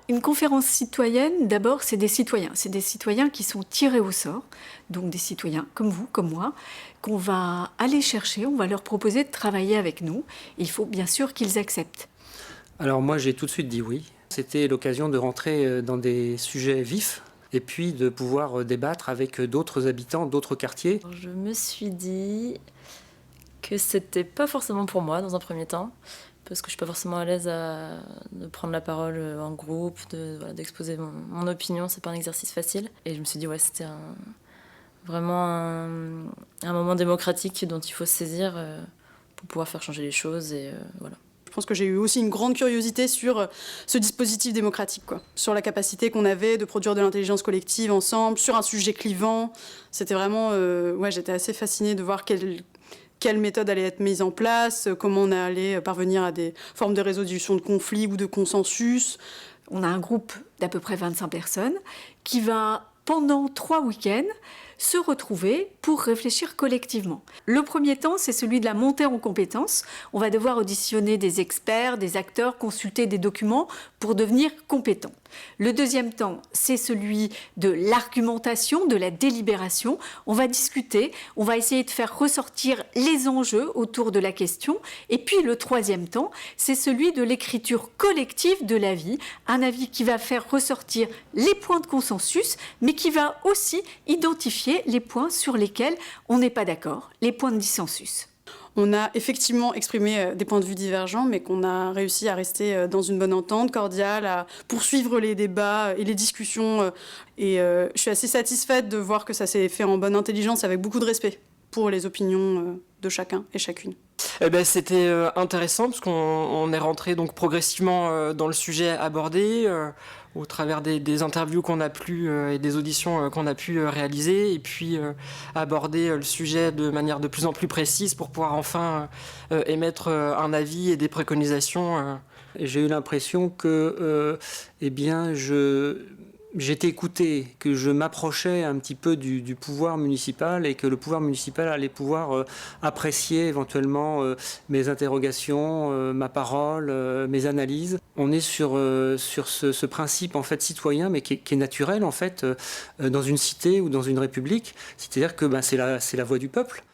Une conférence citoyenne, d'abord, c'est des citoyens. C'est des citoyens qui sont tirés au sort, donc des citoyens comme vous, comme moi, qu'on va aller chercher, on va leur proposer de travailler avec nous. Il faut bien sûr qu'ils acceptent. Alors moi, j'ai tout de suite dit oui. C'était l'occasion de rentrer dans des sujets vifs et puis de pouvoir débattre avec d'autres habitants, d'autres quartiers. Je me suis dit que c'était pas forcément pour moi dans un premier temps, parce que je suis pas forcément à l'aise de prendre la parole en groupe, d'exposer mon opinion, c'est pas un exercice facile. Et je me suis dit, ouais, c'était vraiment un moment démocratique dont il faut se saisir pour pouvoir faire changer les choses, et voilà. Je pense que j'ai eu aussi une grande curiosité sur ce dispositif démocratique, quoi. Sur la capacité qu'on avait de produire de l'intelligence collective ensemble, sur un sujet clivant. C'était vraiment... ouais, j'étais assez fascinée de voir quelle méthode allait être mise en place, comment on allait parvenir à des formes de résolution de conflits ou de consensus. On a un groupe d'à peu près 25 personnes qui va, pendant 3 week-ends, se retrouver pour réfléchir collectivement. Le premier temps, c'est celui de la montée en compétences. On va devoir auditionner des experts, des acteurs, consulter des documents pour devenir compétent. Le deuxième temps, c'est celui de l'argumentation, de la délibération. On va discuter, on va essayer de faire ressortir les enjeux autour de la question. Et puis le troisième temps, c'est celui de l'écriture collective de l'avis, un avis qui va faire ressortir les points de consensus, mais qui va aussi identifier les points sur lesquels on n'est pas d'accord, les points de dissensus. On a effectivement exprimé des points de vue divergents, mais qu'on a réussi à rester dans une bonne entente cordiale, à poursuivre les débats et les discussions. Et je suis assez satisfaite de voir que ça s'est fait en bonne intelligence, avec beaucoup de respect pour les opinions de chacun et chacune. Eh ben, c'était intéressant parce qu'on est rentré donc progressivement dans le sujet abordé au travers des interviews qu'on a pu et des auditions qu'on a pu réaliser, et puis aborder le sujet de manière de plus en plus précise pour pouvoir enfin émettre un avis et des préconisations. J'ai eu l'impression que eh bien, j'étais écouté, que je m'approchais un petit peu du pouvoir municipal et que le pouvoir municipal allait pouvoir apprécier éventuellement mes interrogations, ma parole, mes analyses. On est sur ce principe en fait citoyen, mais qui est naturel en fait dans une cité ou dans une république. C'est-à-dire que c'est la voix du peuple.